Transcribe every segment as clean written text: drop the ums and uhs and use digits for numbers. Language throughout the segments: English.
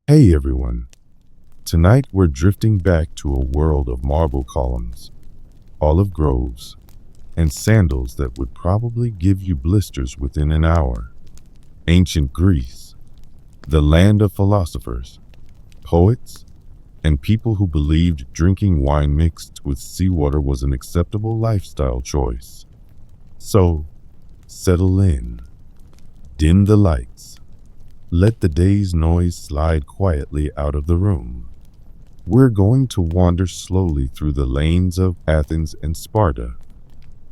Hey everyone, tonight we're drifting back to a world of marble columns, olive groves, and sandals that would probably give you blisters within an hour. Ancient Greece, the land of philosophers, poets, and people who believed drinking wine mixed with seawater was an acceptable lifestyle choice. So, settle in, dim the lights, let the day's noise slide quietly out of the room. We're going to wander slowly through the lanes of Athens and Sparta,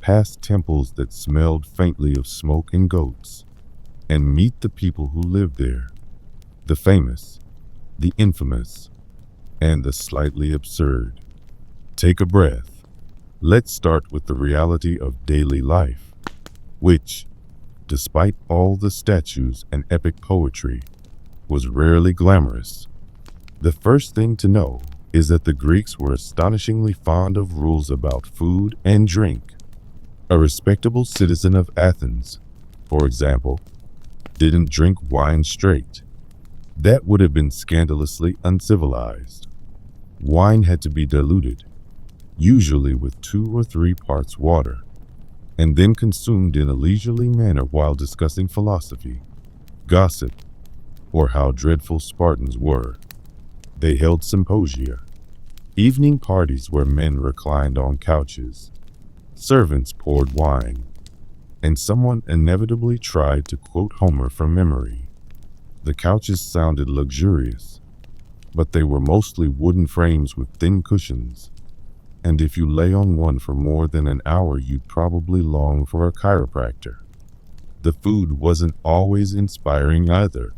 past temples that smelled faintly of smoke and goats, and meet the people who lived there, the famous, the infamous, and the slightly absurd. Take a breath. Let's start with the reality of daily life, which, despite all the statues and epic poetry, was rarely glamorous. The first thing to know is that the Greeks were astonishingly fond of rules about food and drink. A respectable citizen of Athens, for example, didn't drink wine straight. That would have been scandalously uncivilized. Wine had to be diluted, usually with 2 or 3 parts water, and then consumed in a leisurely manner while discussing philosophy, gossip, or how dreadful Spartans were. They held symposia, evening parties where men reclined on couches, servants poured wine, and someone inevitably tried to quote Homer from memory. The couches sounded luxurious, but they were mostly wooden frames with thin cushions, and if you lay on one for more than an hour, you'd probably long for a chiropractor. The food wasn't always inspiring either.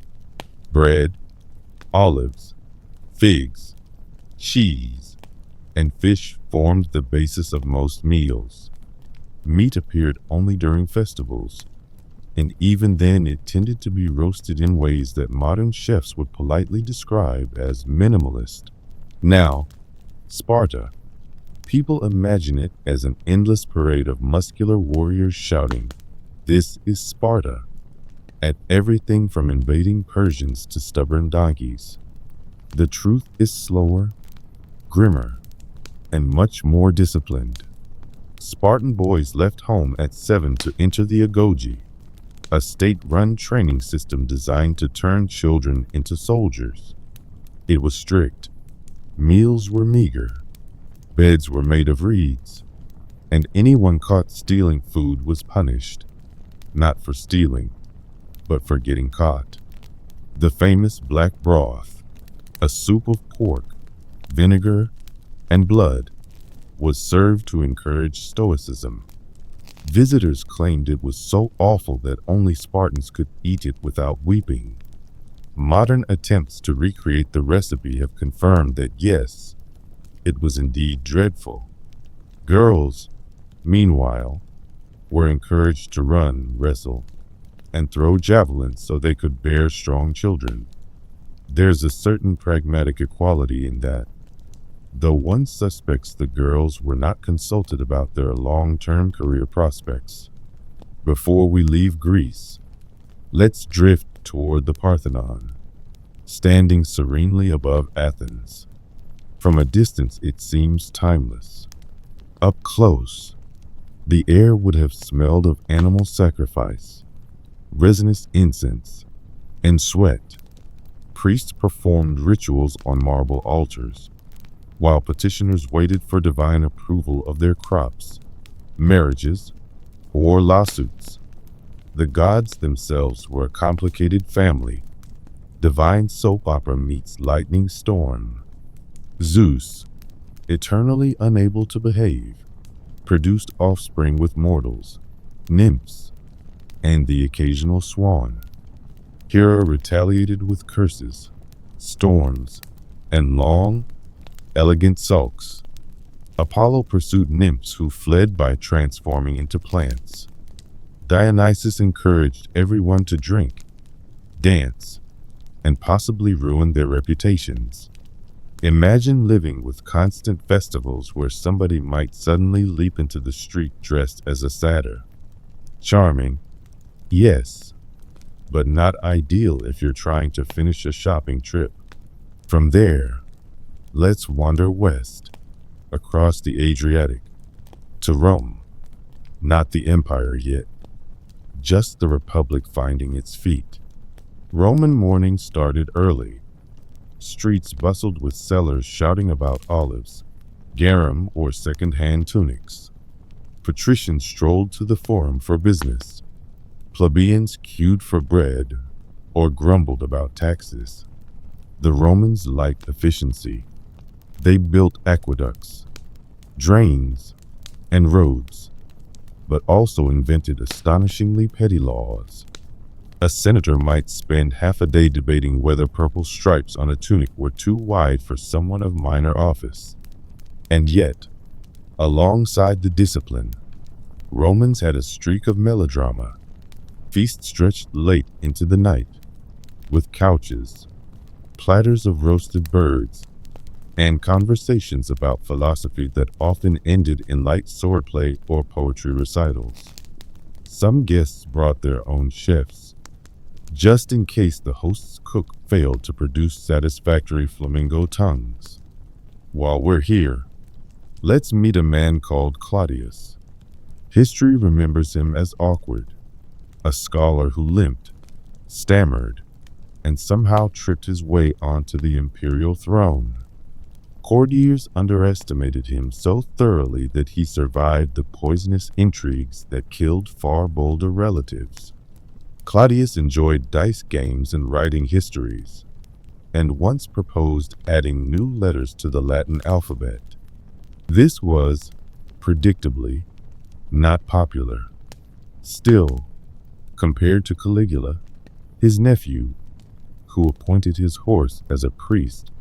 Bread, olives, figs, cheese, and fish formed the basis of most meals. Meat appeared only during festivals, and even then it tended to be roasted in ways that modern chefs would politely describe as minimalist. Now, Sparta. People imagine it as an endless parade of muscular warriors shouting, "This is Sparta," at everything from invading Persians to stubborn donkeys. The truth is slower, grimmer, and much more disciplined. Spartan boys left home at 7 to enter the agoge, a state-run training system designed to turn children into soldiers. It was strict. Meals were meager. Beds were made of reeds, and anyone caught stealing food was punished, not for stealing, but for getting caught. The famous black broth, a soup of pork, vinegar, and blood, was served to encourage stoicism. Visitors claimed it was so awful that only Spartans could eat it without weeping. Modern attempts to recreate the recipe have confirmed that yes, it was indeed dreadful. Girls, meanwhile, were encouraged to run, wrestle, and throw javelins so they could bear strong children. There's a certain pragmatic equality in that. Though one suspects the girls were not consulted about their long-term career prospects. Before we leave Greece, let's drift toward the Parthenon, standing serenely above Athens. From a distance, it seems timeless. Up close, the air would have smelled of animal sacrifice, resinous incense, and sweat. Priests performed rituals on marble altars, while petitioners waited for divine approval of their crops, marriages, or lawsuits. The gods themselves were a complicated family. Divine soap opera meets lightning storm. Zeus, eternally unable to behave, produced offspring with mortals, nymphs, and the occasional swan. Hera retaliated with curses, storms, and long, elegant sulks. Apollo pursued nymphs who fled by transforming into plants. Dionysus encouraged everyone to drink, dance, and possibly ruin their reputations. Imagine living with constant festivals where somebody might suddenly leap into the street dressed as a satyr. Charming, yes, but not ideal if you're trying to finish a shopping trip. From there, let's wander west, across the Adriatic, to Rome. Not the empire yet, just the republic finding its feet. Roman morning started early. Streets bustled with sellers shouting about olives, garum, or second-hand tunics. Patricians strolled to the forum for business. Plebeians queued for bread or grumbled about taxes. The Romans liked efficiency. They built aqueducts, drains, and roads, but also invented astonishingly petty laws. A senator might spend half a day debating whether purple stripes on a tunic were too wide for someone of minor office. And yet, alongside the discipline, Romans had a streak of melodrama. Feasts stretched late into the night, with couches, platters of roasted birds, and conversations about philosophy that often ended in light swordplay or poetry recitals. Some guests brought their own chefs, just in case the host's cook failed to produce satisfactory flamingo tongues. While we're here, let's meet a man called Claudius. History remembers him as awkward, a scholar who limped, stammered, and somehow tripped his way onto the imperial throne. Courtiers underestimated him so thoroughly that he survived the poisonous intrigues that killed far bolder relatives. Claudius enjoyed dice games and writing histories, and once proposed adding new letters to the Latin alphabet. This was, predictably, not popular. Still, compared to Caligula, his nephew, who appointed his horse as a priest,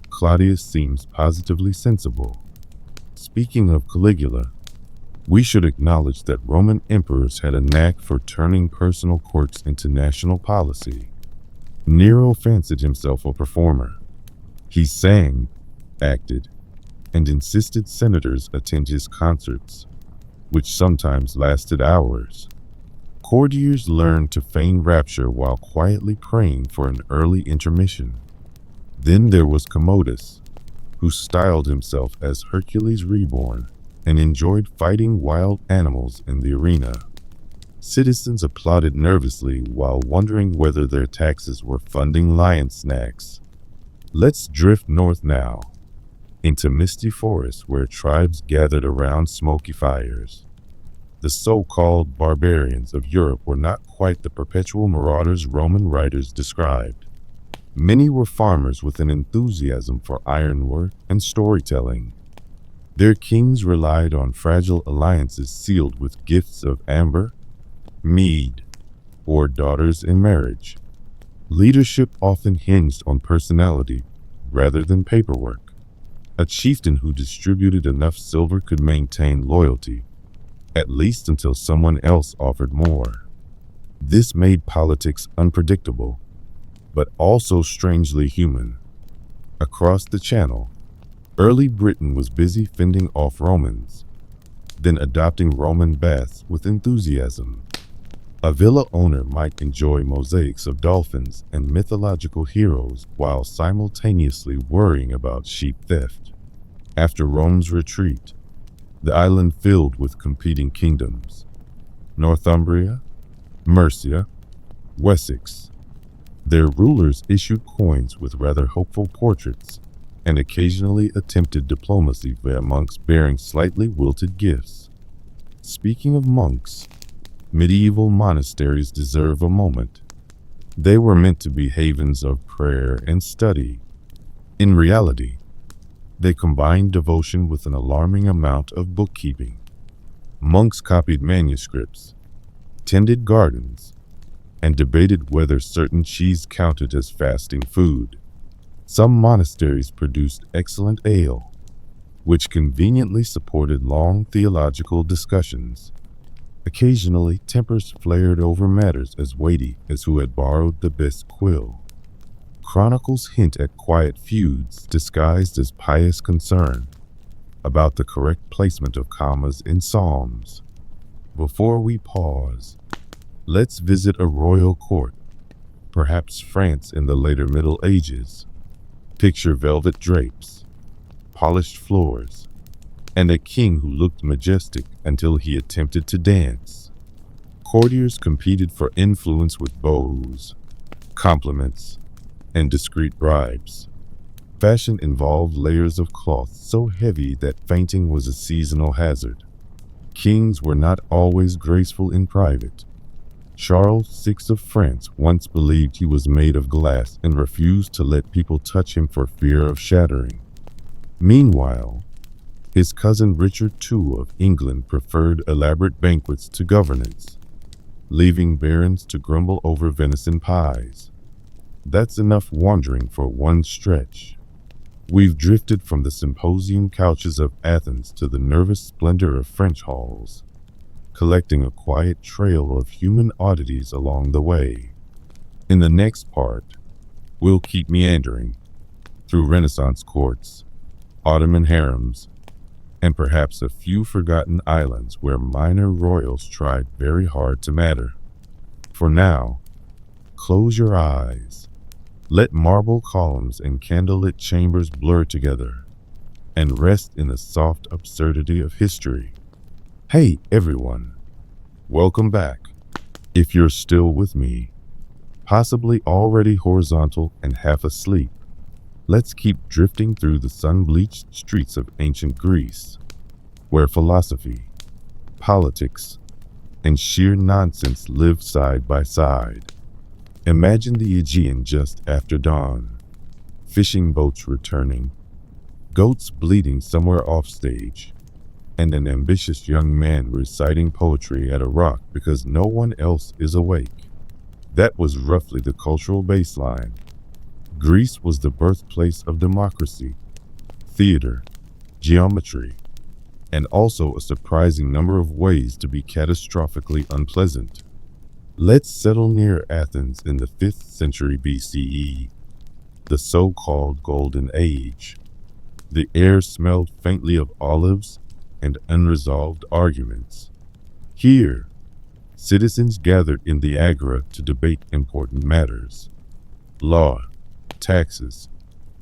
Claudius seems positively sensible. Speaking of Caligula, we should acknowledge that Roman emperors had a knack for turning personal quirks into national policy. Nero fancied himself a performer. He sang, acted, and insisted senators attend his concerts, which sometimes lasted hours. Courtiers learned to feign rapture while quietly praying for an early intermission. Then there was Commodus, who styled himself as Hercules Reborn and enjoyed fighting wild animals in the arena. Citizens applauded nervously while wondering whether their taxes were funding lion snacks. Let's drift north now, into misty forests where tribes gathered around smoky fires. The so-called barbarians of Europe were not quite the perpetual marauders Roman writers described. Many were farmers with an enthusiasm for ironwork and storytelling. Their kings relied on fragile alliances sealed with gifts of amber, mead, or daughters in marriage. Leadership often hinged on personality rather than paperwork. A chieftain who distributed enough silver could maintain loyalty, at least until someone else offered more. This made politics unpredictable, but also strangely human. Across the Channel, early Britain was busy fending off Romans, then adopting Roman baths with enthusiasm. A villa owner might enjoy mosaics of dolphins and mythological heroes while simultaneously worrying about sheep theft. After Rome's retreat, the island filled with competing kingdoms: Northumbria, Mercia, Wessex. Their rulers issued coins with rather hopeful portraits and occasionally attempted diplomacy via monks bearing slightly wilted gifts. Speaking of monks, medieval monasteries deserve a moment. They were meant to be havens of prayer and study. In reality, they combined devotion with an alarming amount of bookkeeping. Monks copied manuscripts, tended gardens, and debated whether certain cheese counted as fasting food. Some monasteries produced excellent ale, which conveniently supported long theological discussions. Occasionally, tempers flared over matters as weighty as who had borrowed the best quill. Chronicles hint at quiet feuds disguised as pious concern about the correct placement of commas in psalms. Before we pause, let's visit a royal court, perhaps France in the later Middle Ages. Picture velvet drapes, polished floors, and a king who looked majestic until he attempted to dance. Courtiers competed for influence with bows, compliments, and discreet bribes. Fashion involved layers of cloth so heavy that fainting was a seasonal hazard. Kings were not always graceful in private. Charles VI of France once believed he was made of glass and refused to let people touch him for fear of shattering. Meanwhile, his cousin Richard II of England preferred elaborate banquets to governance, leaving barons to grumble over venison pies. That's enough wandering for one stretch. We've drifted from the symposium couches of Athens to the nervous splendor of French halls, collecting a quiet trail of human oddities along the way. In the next part, we'll keep meandering through Renaissance courts, Ottoman harems, and perhaps a few forgotten islands where minor royals tried very hard to matter. For now, close your eyes. Let marble columns and candlelit chambers blur together, and rest in the soft absurdity of history. Hey, everyone. Welcome back. If you're still with me, possibly already horizontal and half asleep, let's keep drifting through the sun-bleached streets of ancient Greece, where philosophy, politics, and sheer nonsense lived side by side. Imagine the Aegean just after dawn, fishing boats returning, goats bleating somewhere offstage, and an ambitious young man reciting poetry at a rock because no one else is awake. That was roughly the cultural baseline. Greece was the birthplace of democracy, theater, geometry, and also a surprising number of ways to be catastrophically unpleasant. Let's settle near Athens in the 5th century BCE, the so-called Golden Age. The air smelled faintly of olives and unresolved arguments. Here, citizens gathered in the agora to debate important matters: law, taxes,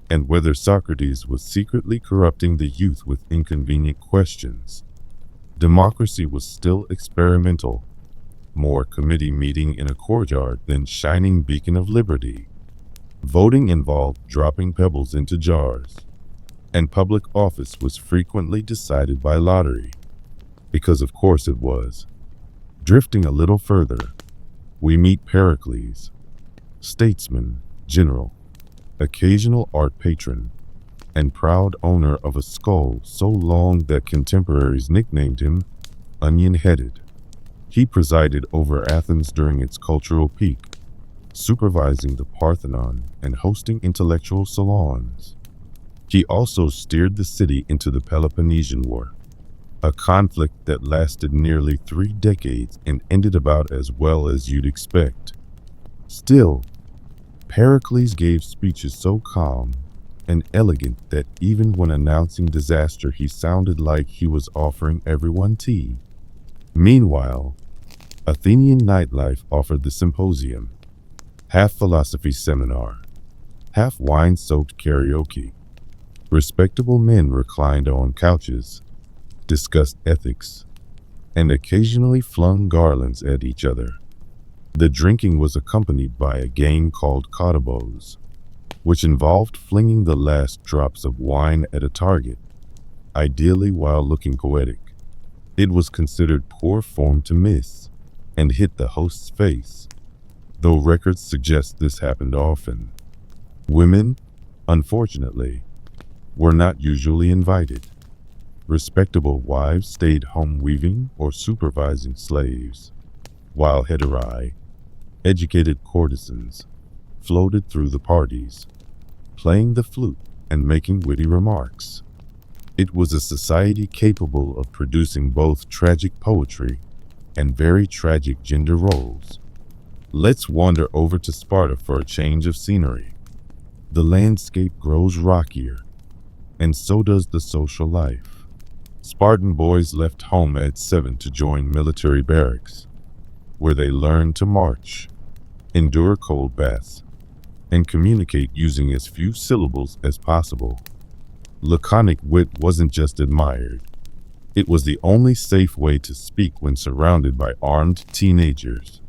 and whether Socrates was secretly corrupting the youth with inconvenient questions. Democracy was still experimental, more committee meeting in a courtyard than shining beacon of liberty. Voting involved dropping pebbles into jars, and public office was frequently decided by lottery, because of course it was. Drifting a little further, we meet Pericles, statesman, general, occasional art patron, and proud owner of a skull so long that contemporaries nicknamed him Onion-Headed. He presided over Athens during its cultural peak, supervising the Parthenon and hosting intellectual salons. He also steered the city into the Peloponnesian War, a conflict that lasted nearly 3 decades and ended about as well as you'd expect. Still, Pericles gave speeches so calm and elegant that even when announcing disaster, he sounded like he was offering everyone tea. Meanwhile, Athenian nightlife offered the symposium, half philosophy seminar, half wine-soaked karaoke. Respectable men reclined on couches, discussed ethics, and occasionally flung garlands at each other. The drinking was accompanied by a game called Cottabos, which involved flinging the last drops of wine at a target, ideally while looking poetic. It was considered poor form to miss and hit the host's face, though records suggest this happened often. Women, unfortunately, were not usually invited. Respectable wives stayed home weaving or supervising slaves, while heterae, educated courtesans, floated through the parties, playing the flute and making witty remarks. It was a society capable of producing both tragic poetry and very tragic gender roles. Let's wander over to Sparta for a change of scenery. The landscape grows rockier, and so does the social life. Spartan boys left home at 7 to join military barracks, where they learned to march, endure cold baths, and communicate using as few syllables as possible. Laconic wit wasn't just admired, it was the only safe way to speak when surrounded by armed teenagers.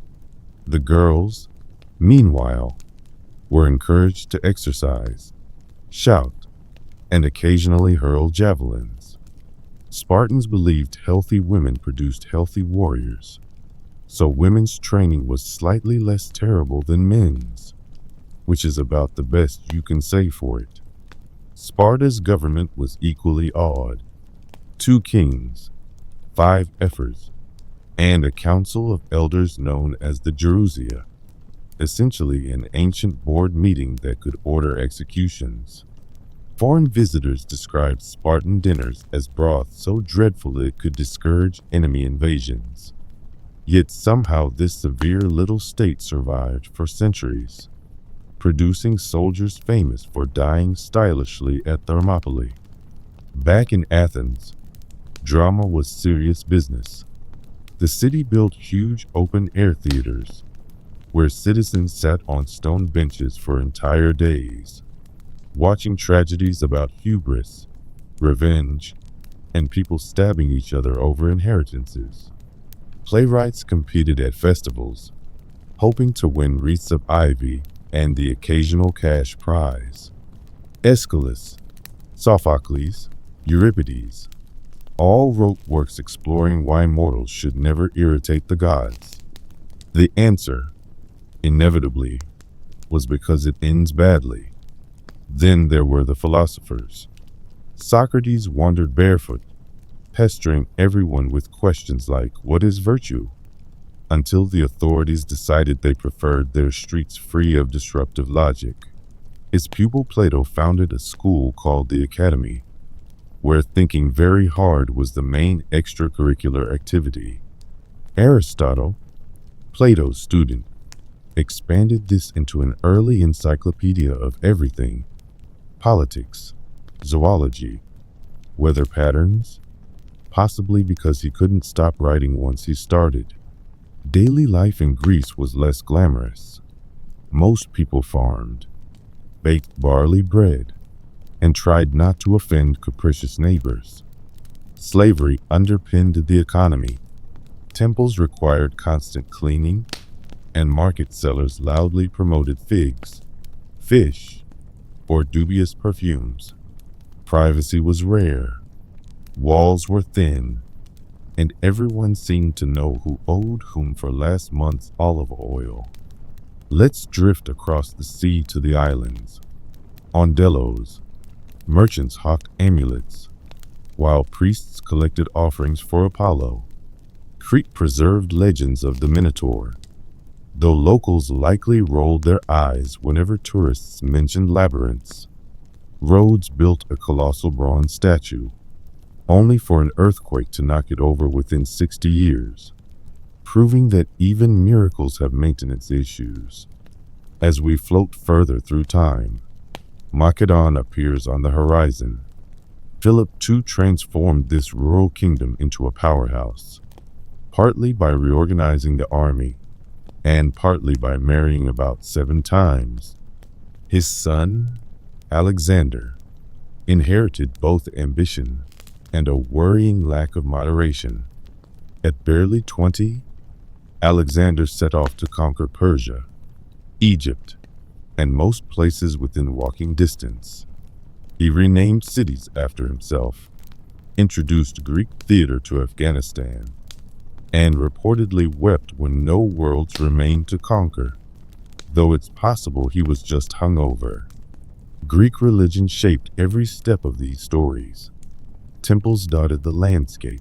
The girls, meanwhile, were encouraged to exercise, shout, and occasionally hurl javelins. Spartans believed healthy women produced healthy warriors, so women's training was slightly less terrible than men's, which is about the best you can say for it. Sparta's government was equally odd. 2 kings, 5 ephors, and a council of elders known as the Gerousia, essentially an ancient board meeting that could order executions. Foreign visitors described Spartan dinners as broth so dreadful it could discourage enemy invasions. Yet somehow this severe little state survived for centuries, producing soldiers famous for dying stylishly at Thermopylae. Back in Athens, drama was serious business. The city built huge open-air theaters, where citizens sat on stone benches for entire days, watching tragedies about hubris, revenge, and people stabbing each other over inheritances. Playwrights competed at festivals, hoping to win wreaths of ivy and the occasional cash prize. Aeschylus, Sophocles, Euripides, all wrote works exploring why mortals should never irritate the gods. The answer, inevitably, was because it ends badly. Then there were the philosophers. Socrates wandered barefoot, pestering everyone with questions like, "What is virtue?" until the authorities decided they preferred their streets free of disruptive logic. His pupil Plato founded a school called the Academy, where thinking very hard was the main extracurricular activity. Aristotle, Plato's student, expanded this into an early encyclopedia of everything: politics, zoology, weather patterns, possibly because he couldn't stop writing once he started. Daily life in Greece was less glamorous. Most people farmed, baked barley bread, and tried not to offend capricious neighbors. Slavery underpinned the economy. Temples required constant cleaning, and market sellers loudly promoted figs, fish, or dubious perfumes. Privacy was rare, walls were thin, and everyone seemed to know who owed whom for last month's olive oil. Let's drift across the sea to the islands. On Delos, merchants hawked amulets, while priests collected offerings for Apollo. Crete preserved legends of the Minotaur, though locals likely rolled their eyes whenever tourists mentioned labyrinths. Rhodes built a colossal bronze statue, only for an earthquake to knock it over within 60 years, proving that even miracles have maintenance issues. As we float further through time, Macedon appears on the horizon. Philip II transformed this rural kingdom into a powerhouse, partly by reorganizing the army, and partly by marrying about 7 times. His son, Alexander, inherited both ambition and a worrying lack of moderation. At barely 20, Alexander set off to conquer Persia, Egypt, and most places within walking distance. He renamed cities after himself, introduced Greek theater to Afghanistan, and reportedly wept when no worlds remained to conquer, though it's possible he was just hungover. Greek religion shaped every step of these stories. Temples dotted the landscape,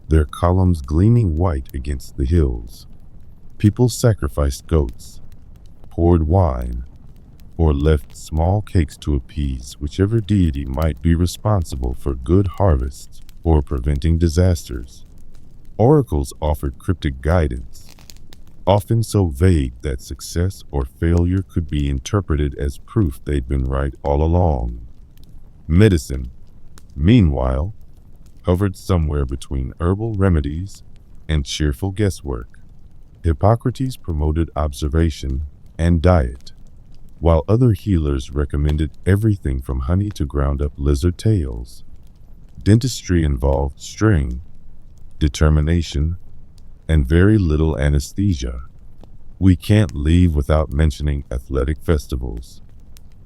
their columns gleaming white against the hills. People sacrificed goats, poured wine, or left small cakes to appease whichever deity might be responsible for good harvests or preventing disasters. Oracles offered cryptic guidance, often so vague that success or failure could be interpreted as proof they'd been right all along. Medicine, meanwhile, hovered somewhere between herbal remedies and cheerful guesswork. Hippocrates promoted observation and diet, while other healers recommended everything from honey to ground-up lizard tails. Dentistry involved string, determination, and very little anesthesia. We can't leave without mentioning athletic festivals.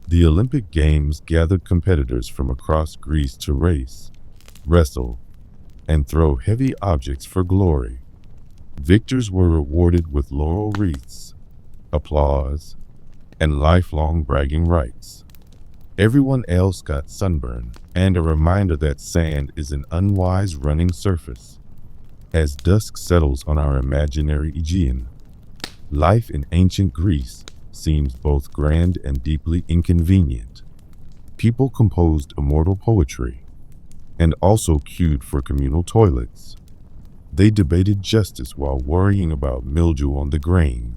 The Olympic Games gathered competitors from across Greece to race, wrestle, and throw heavy objects for glory. Victors were rewarded with laurel wreaths, applause, and lifelong bragging rights. Everyone else got sunburn and a reminder that sand is an unwise running surface. As dusk settles on our imaginary Aegean, life in ancient Greece seems both grand and deeply inconvenient. People composed immortal poetry and also queued for communal toilets. They debated justice while worrying about mildew on the grain.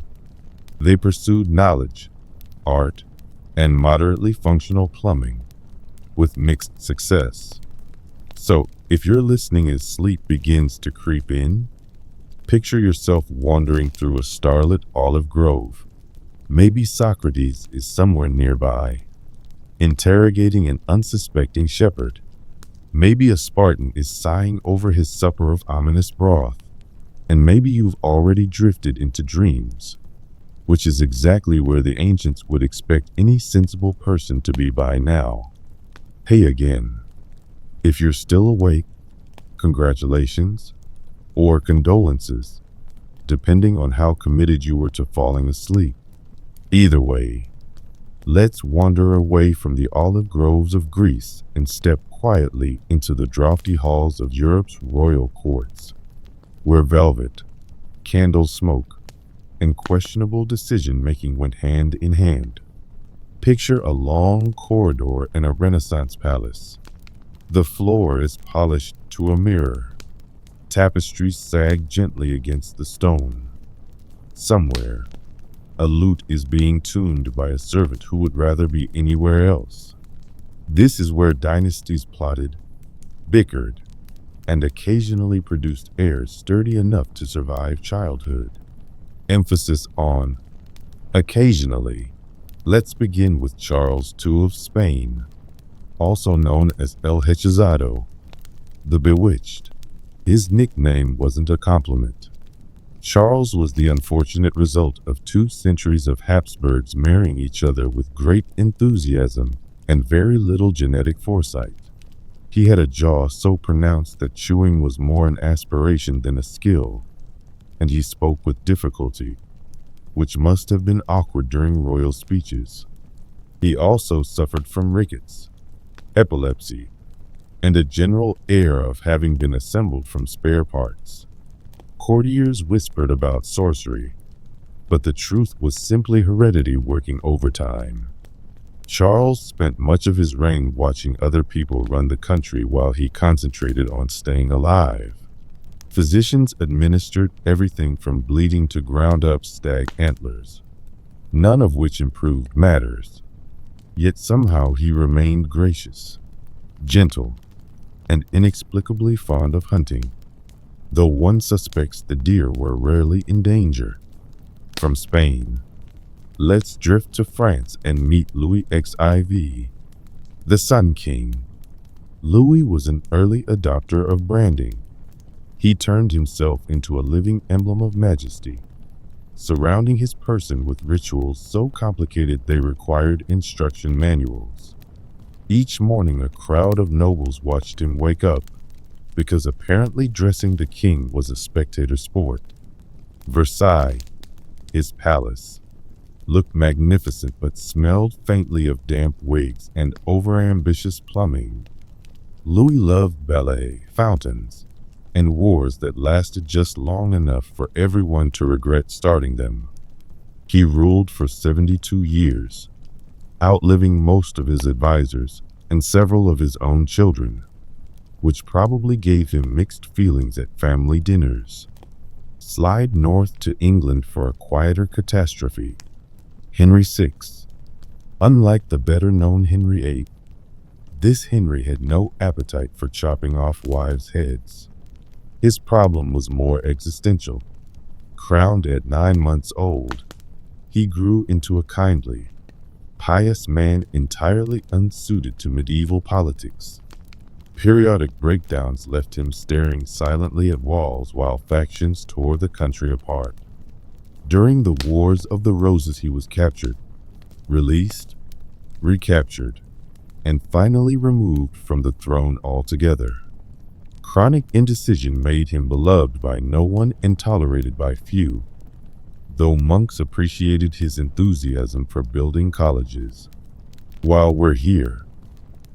They pursued knowledge, art, and moderately functional plumbing with mixed success. So, if you're listening as sleep begins to creep in, picture yourself wandering through a starlit olive grove. Maybe Socrates is somewhere nearby, interrogating an unsuspecting shepherd. Maybe a Spartan is sighing over his supper of ominous broth. And maybe you've already drifted into dreams, which is exactly where the ancients would expect any sensible person to be by now. Hey again. If you're still awake, congratulations, or condolences, depending on how committed you were to falling asleep. Either way, let's wander away from the olive groves of Greece and step quietly into the draughty halls of Europe's royal courts, where velvet, candle smoke, and questionable decision-making went hand in hand. Picture a long corridor in a Renaissance palace. The floor is polished to a mirror. Tapestries sag gently against the stone. Somewhere, a lute is being tuned by a servant who would rather be anywhere else. This is where dynasties plotted, bickered, and occasionally produced heirs sturdy enough to survive childhood. Emphasis on occasionally. Let's begin with Charles II of Spain, also known as El Hechizado, the Bewitched. His nickname wasn't a compliment. Charles was the unfortunate result of 2 centuries of Habsburgs marrying each other with great enthusiasm and very little genetic foresight. He had a jaw so pronounced that chewing was more an aspiration than a skill, and he spoke with difficulty, which must have been awkward during royal speeches. He also suffered from rickets, epilepsy, and a general air of having been assembled from spare parts. Courtiers whispered about sorcery, but the truth was simply heredity working overtime. Charles spent much of his reign watching other people run the country while he concentrated on staying alive. Physicians administered everything from bleeding to ground-up stag antlers, none of which improved matters. Yet somehow he remained gracious, gentle, and inexplicably fond of hunting, though one suspects the deer were rarely in danger. From Spain, let's drift to France and meet Louis XIV, the Sun King. Louis was an early adopter of branding. He turned himself into a living emblem of majesty, surrounding his person with rituals so complicated they required instruction manuals. Each morning a crowd of nobles watched him wake up, because apparently dressing the king was a spectator sport. Versailles, his palace, looked magnificent but smelled faintly of damp wigs and overambitious plumbing. Louis loved ballet, fountains, and wars that lasted just long enough for everyone to regret starting them. He ruled for 72 years, outliving most of his advisors and several of his own children, which probably gave him mixed feelings at family dinners. Slide north to England for a quieter catastrophe. Henry VI. Unlike the better-known Henry VIII, this Henry had no appetite for chopping off wives' heads. His problem was more existential. Crowned at 9 months old, he grew into a kindly, pious man entirely unsuited to medieval politics. Periodic breakdowns left him staring silently at walls while factions tore the country apart. During the Wars of the Roses, he was captured, released, recaptured, and finally removed from the throne altogether. Chronic indecision made him beloved by no one and tolerated by few, though monks appreciated his enthusiasm for building colleges. While we're here,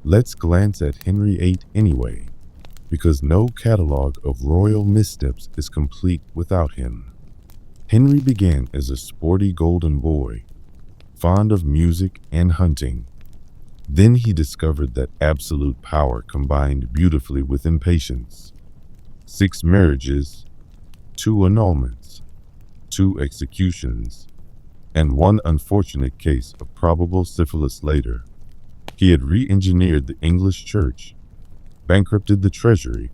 let's glance at Henry VIII anyway, because no catalog of royal missteps is complete without him. Henry began as a sporty golden boy, fond of music and hunting. Then he discovered that absolute power combined beautifully with impatience. 6 marriages, 2 annulments, 2 executions, and 1 unfortunate case of probable syphilis later. He had re-engineered the English church, bankrupted the treasury,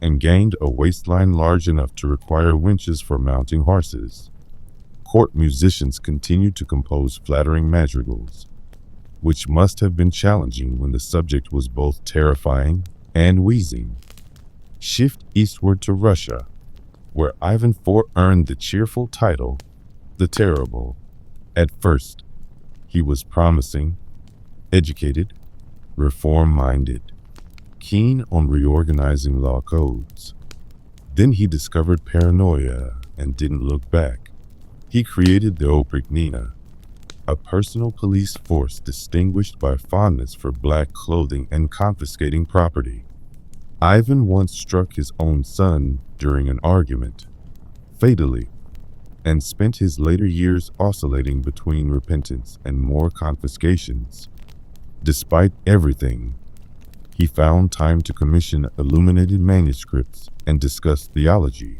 and gained a waistline large enough to require winches for mounting horses. Court musicians continued to compose flattering madrigals, which must have been challenging when the subject was both terrifying and wheezing. Shift eastward to Russia, where Ivan IV earned the cheerful title, the Terrible. At first, he was promising, educated, reform-minded, keen on reorganizing law codes. Then he discovered paranoia and didn't look back. He created the Oprichnina, a personal police force distinguished by fondness for black clothing and confiscating property. Ivan once struck his own son during an argument, fatally, and spent his later years oscillating between repentance and more confiscations. Despite everything, he found time to commission illuminated manuscripts and discuss theology,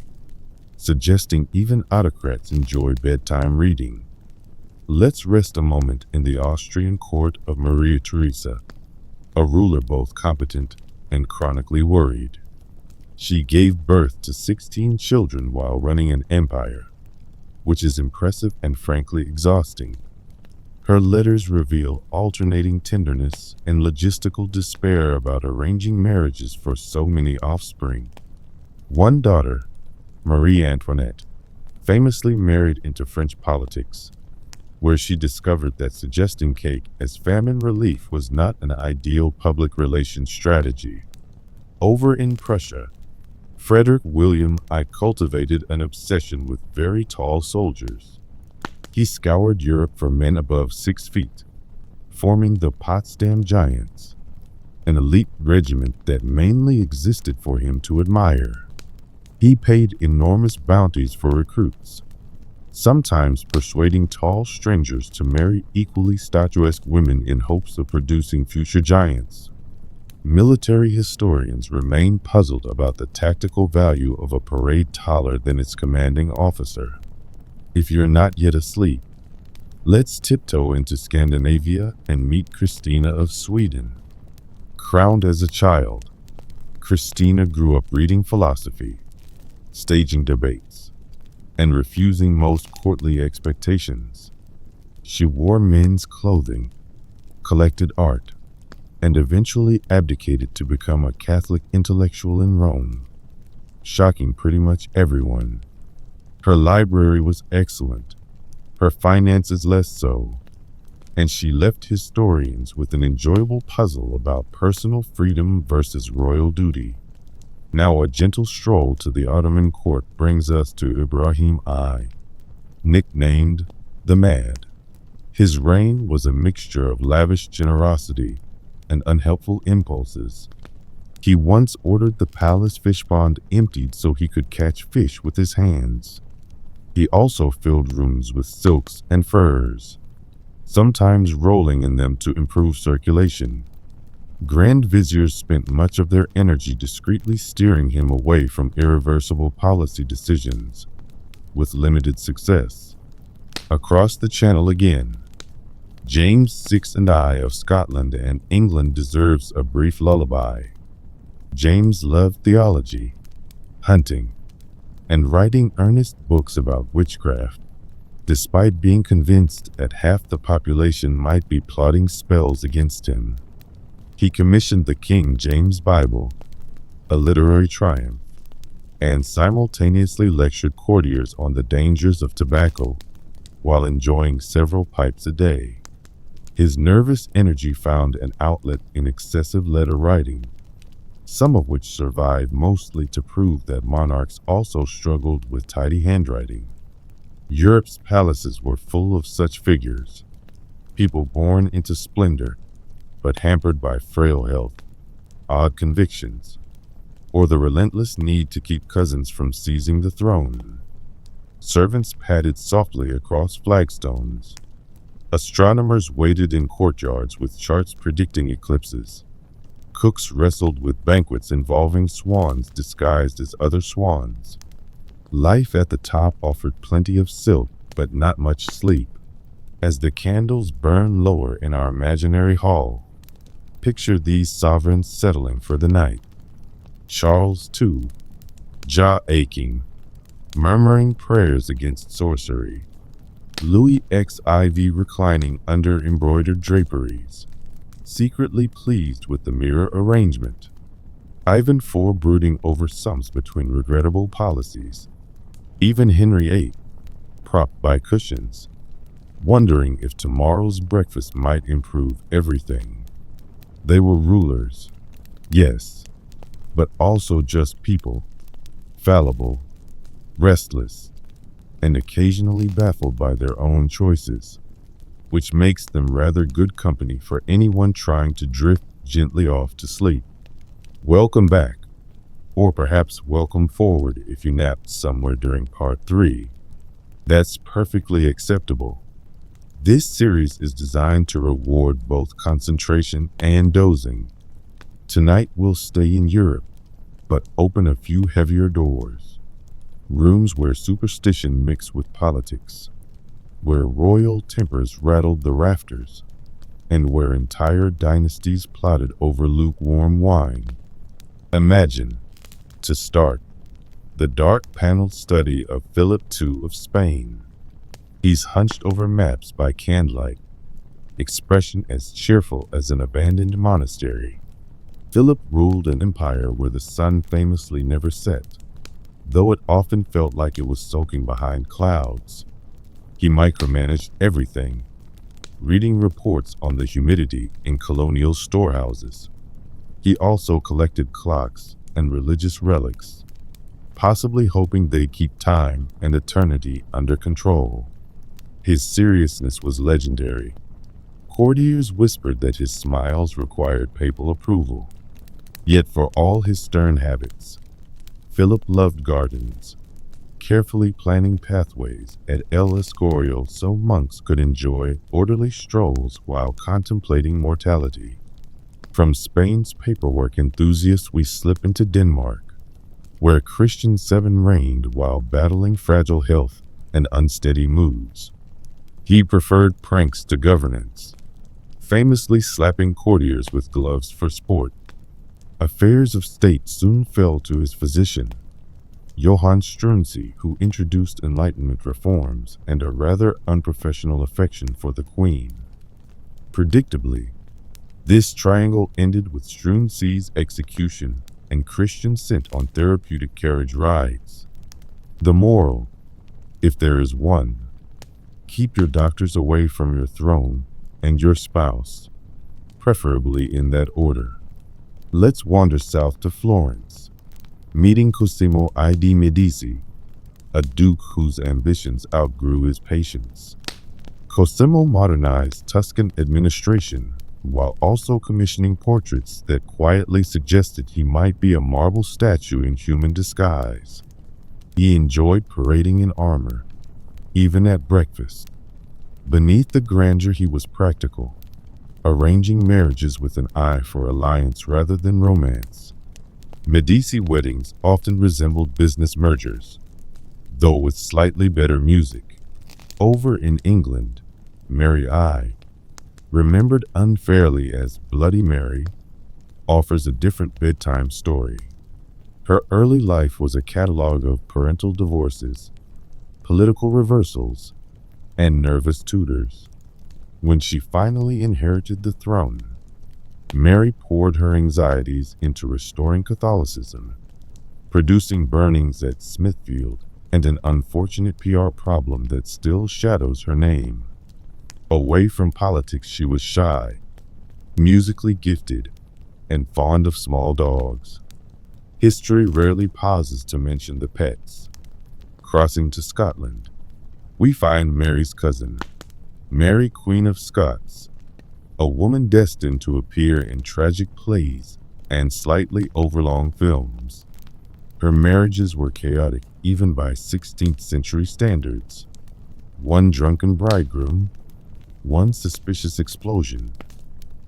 suggesting even autocrats enjoy bedtime reading. Let's rest a moment in the Austrian court of Maria Theresa, a ruler both competent and chronically worried. She gave birth to 16 children while running an empire, which is impressive and frankly exhausting. Her letters reveal alternating tenderness and logistical despair about arranging marriages for so many offspring. One daughter, Marie Antoinette, famously married into French politics, where she discovered that suggesting cake as famine relief was not an ideal public relations strategy. Over in Prussia, Frederick William I cultivated an obsession with very tall soldiers. He scoured Europe for men above 6 feet, forming the Potsdam Giants, an elite regiment that mainly existed for him to admire. He paid enormous bounties for recruits, sometimes persuading tall strangers to marry equally statuesque women in hopes of producing future giants. Military historians remain puzzled about the tactical value of a parade taller than its commanding officer. If you're not yet asleep, let's tiptoe into Scandinavia and meet Christina of Sweden. Crowned as a child, Christina grew up reading philosophy, staging debates, and refusing most courtly expectations. She wore men's clothing, collected art, and eventually abdicated to become a Catholic intellectual in Rome, shocking pretty much everyone. Her library was excellent, her finances less so, and she left historians with an enjoyable puzzle about personal freedom versus royal duty. Now a gentle stroll to the Ottoman court brings us to Ibrahim I, nicknamed the Mad. His reign was a mixture of lavish generosity and unhelpful impulses. He once ordered the palace fish pond emptied so he could catch fish with his hands. He also filled rooms with silks and furs, sometimes rolling in them to improve circulation. Grand viziers spent much of their energy discreetly steering him away from irreversible policy decisions, with limited success. Across the channel again, James VI and I of Scotland and England deserves a brief lullaby. James loved theology, hunting, and writing earnest books about witchcraft. despite being convinced that half the population might be plotting spells against him. He commissioned the King James Bible, a literary triumph, and simultaneously lectured courtiers on the dangers of tobacco while enjoying several pipes a day. His nervous energy found an outlet in excessive letter writing, some of which survive mostly to prove that monarchs also struggled with tidy handwriting. Europe's palaces were full of such figures, people born into splendor, but hampered by frail health, odd convictions, or the relentless need to keep cousins from seizing the throne. Servants padded softly across flagstones. Astronomers waited in courtyards with charts predicting eclipses. Cooks wrestled with banquets involving swans disguised as other swans. Life at the top offered plenty of silk, but not much sleep. As the candles burn lower in our imaginary hall, picture these sovereigns settling for the night. Charles II, jaw aching, murmuring prayers against sorcery. Louis XIV reclining under embroidered draperies, secretly pleased with the mirror arrangement. Ivan IV brooding over sums between regrettable policies. Even Henry VIII, propped by cushions, wondering if tomorrow's breakfast might improve everything. They were rulers, yes, but also just people, fallible, restless, and occasionally baffled by their own choices, which makes them rather good company for anyone trying to drift gently off to sleep. Welcome back, or perhaps welcome forward if you napped somewhere during part 3. That's perfectly acceptable. This series is designed to reward both concentration and dozing. Tonight we'll stay in Europe, but open a few heavier doors. Rooms where superstition mixed with politics, where royal tempers rattled the rafters, and where entire dynasties plotted over lukewarm wine. Imagine, to start, the dark paneled study of Philip II of Spain. He's hunched over maps by candlelight, expression as cheerful as an abandoned monastery. Philip ruled an empire where the sun famously never set, though it often felt like it was soaking behind clouds. He micromanaged everything, reading reports on the humidity in colonial storehouses. He also collected clocks and religious relics, possibly hoping they'd keep time and eternity under control. His seriousness was legendary. Courtiers whispered that his smiles required papal approval. Yet for all his stern habits, Philip loved gardens, carefully planning pathways at El Escorial so monks could enjoy orderly strolls while contemplating mortality. From Spain's paperwork enthusiasts we slip into Denmark, where Christian VII reigned while battling fragile health and unsteady moods. He preferred pranks to governance, famously slapping courtiers with gloves for sport. Affairs of state soon fell to his physician, Johann Struensee, who introduced Enlightenment reforms and a rather unprofessional affection for the Queen. Predictably, this triangle ended with Struensee's execution and Christian sent on therapeutic carriage rides. The moral, if there is one, keep your doctors away from your throne and your spouse, preferably in that order. Let's wander south to Florence, meeting Cosimo I de' Medici, a duke whose ambitions outgrew his patience. Cosimo modernized Tuscan administration while also commissioning portraits that quietly suggested he might be a marble statue in human disguise. He enjoyed parading in armor, even at breakfast. Beneath the grandeur he was practical, arranging marriages with an eye for alliance rather than romance. Medici weddings often resembled business mergers, though with slightly better music. Over in England, Mary I, remembered unfairly as Bloody Mary, offers a different bedtime story. Her early life was a catalog of parental divorces, political reversals, and nervous tutors. When she finally inherited the throne, Mary poured her anxieties into restoring Catholicism, producing burnings at Smithfield and an unfortunate PR problem that still shadows her name. Away from politics, she was shy, musically gifted, and fond of small dogs. History rarely pauses to mention the pets. Crossing to Scotland, we find Mary's cousin, Mary, Queen of Scots, a woman destined to appear in tragic plays and slightly overlong films. Her marriages were chaotic even by 16th century standards. One drunken bridegroom, one suspicious explosion,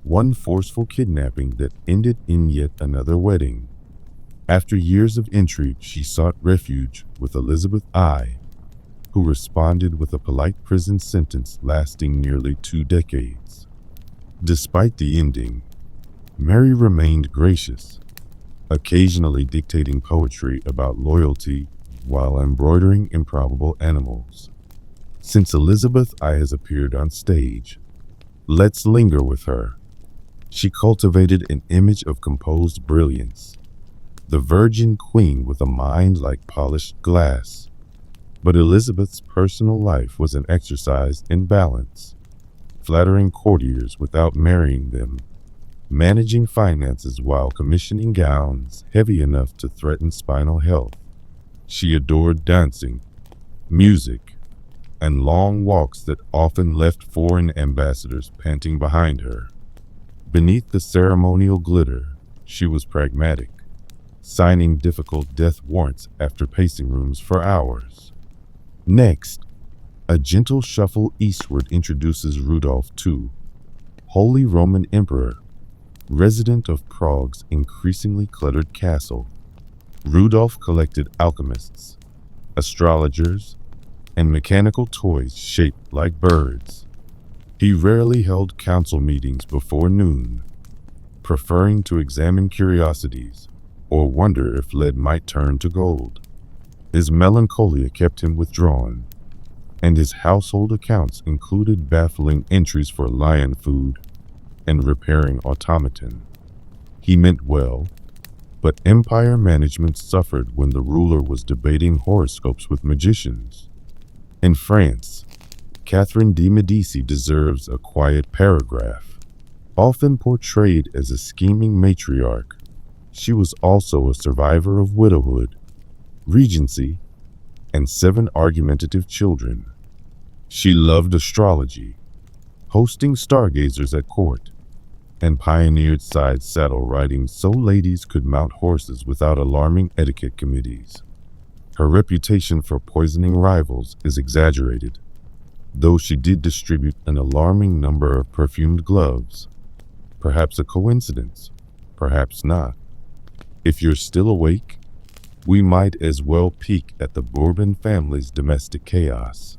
one forceful kidnapping that ended in yet another wedding. After years of intrigue, she sought refuge with Elizabeth I, who responded with a polite prison sentence lasting nearly 2 decades. Despite the ending, Mary remained gracious, occasionally dictating poetry about loyalty while embroidering improbable animals. Since Elizabeth I has appeared on stage, let's linger with her. She cultivated an image of composed brilliance, the virgin queen with a mind like polished glass. But Elizabeth's personal life was an exercise in balance, flattering courtiers without marrying them, managing finances while commissioning gowns heavy enough to threaten spinal health. She adored dancing, music, and long walks that often left foreign ambassadors panting behind her. Beneath the ceremonial glitter, she was pragmatic, signing difficult death warrants after pacing rooms for hours. Next, a gentle shuffle eastward introduces Rudolph II, Holy Roman Emperor, resident of Prague's increasingly cluttered castle. Rudolph collected alchemists, astrologers, and mechanical toys shaped like birds. He rarely held council meetings before noon, preferring to examine curiosities or wonder if lead might turn to gold. His melancholia kept him withdrawn, and his household accounts included baffling entries for lion food and repairing automaton. He meant well, but empire management suffered when the ruler was debating horoscopes with magicians. In France, Catherine de' Medici deserves a quiet paragraph. Often portrayed as a scheming matriarch, she was also a survivor of widowhood, regency, and 7 argumentative children. She loved astrology, hosting stargazers at court, and pioneered side saddle riding so ladies could mount horses without alarming etiquette committees. Her reputation for poisoning rivals is exaggerated, though she did distribute an alarming number of perfumed gloves. Perhaps a coincidence, perhaps not. If you're still awake, we might as well peek at the Bourbon family's domestic chaos.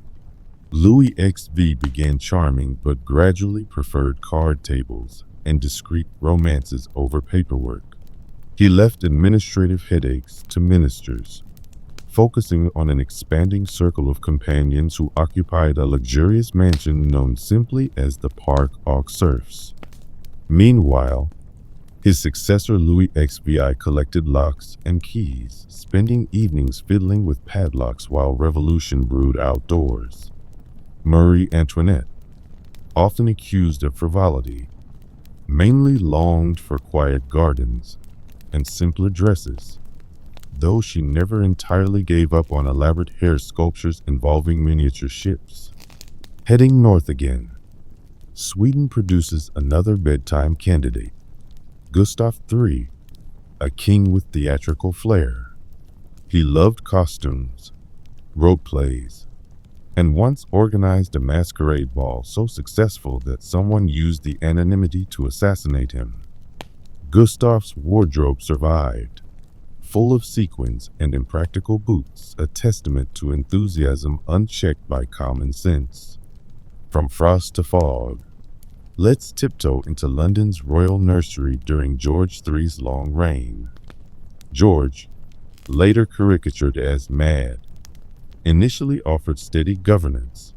Louis XV began charming but gradually preferred card tables and discreet romances over paperwork. He left administrative headaches to ministers, focusing on an expanding circle of companions who occupied a luxurious mansion known simply as the Parc aux Cerfs. Meanwhile, his successor Louis XVI collected locks and keys, spending evenings fiddling with padlocks while revolution brewed outdoors. Marie Antoinette, often accused of frivolity, mainly longed for quiet gardens and simpler dresses, though she never entirely gave up on elaborate hair sculptures involving miniature ships. Heading north again, Sweden produces another bedtime candidate, Gustav III, a king with theatrical flair. He loved costumes, wrote plays, and once organized a masquerade ball so successful that someone used the anonymity to assassinate him. Gustav's wardrobe survived, full of sequins and impractical boots, a testament to enthusiasm unchecked by common sense. From frost to fog, let's tiptoe into London's royal nursery during George III's long reign. George, later caricatured as mad, initially offered steady governance,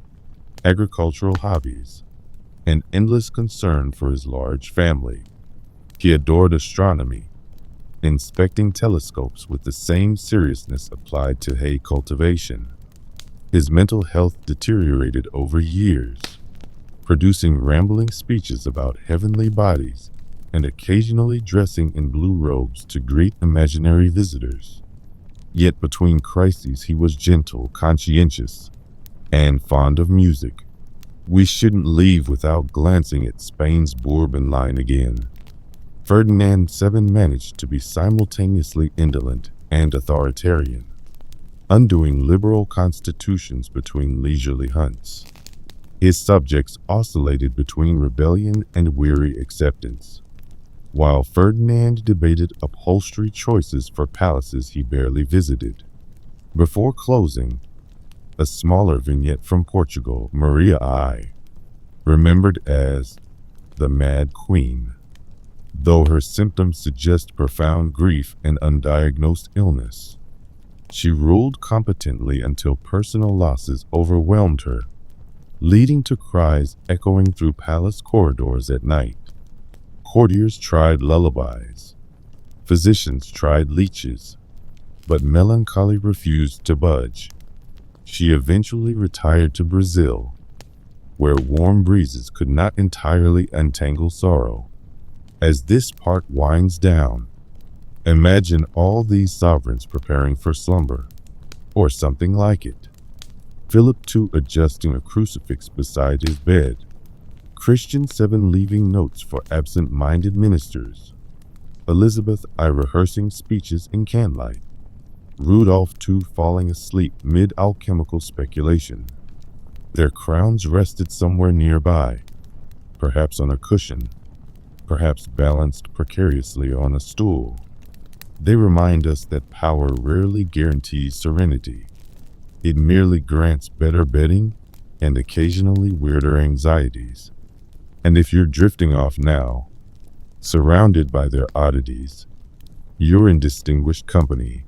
agricultural hobbies, and endless concern for his large family. He adored astronomy, inspecting telescopes with the same seriousness applied to hay cultivation. His mental health deteriorated over years, producing rambling speeches about heavenly bodies and occasionally dressing in blue robes to greet imaginary visitors. Yet between crises he was gentle, conscientious, and fond of music. We shouldn't leave without glancing at Spain's Bourbon line again. Ferdinand VII managed to be simultaneously indolent and authoritarian, undoing liberal constitutions between leisurely hunts. His subjects oscillated between rebellion and weary acceptance, while Ferdinand debated upholstery choices for palaces he barely visited. Before closing, a smaller vignette from Portugal, Maria I, remembered as the Mad Queen, though her symptoms suggest profound grief and undiagnosed illness. She ruled competently until personal losses overwhelmed her, leading to cries echoing through palace corridors at night. Courtiers tried lullabies, physicians tried leeches, but melancholy refused to budge. She eventually retired to Brazil, where warm breezes could not entirely untangle sorrow. As this part winds down, imagine all these sovereigns preparing for slumber, or something like it. Philip II adjusting a crucifix beside his bed, Christian VII leaving notes for absent-minded ministers, Elizabeth I rehearsing speeches in candlelight, Rudolph II falling asleep mid alchemical speculation. Their crowns rested somewhere nearby, perhaps on a cushion, perhaps balanced precariously on a stool. They remind us that power rarely guarantees serenity. It merely grants better bedding and occasionally weirder anxieties. And if you're drifting off now, surrounded by their oddities, you're in distinguished company.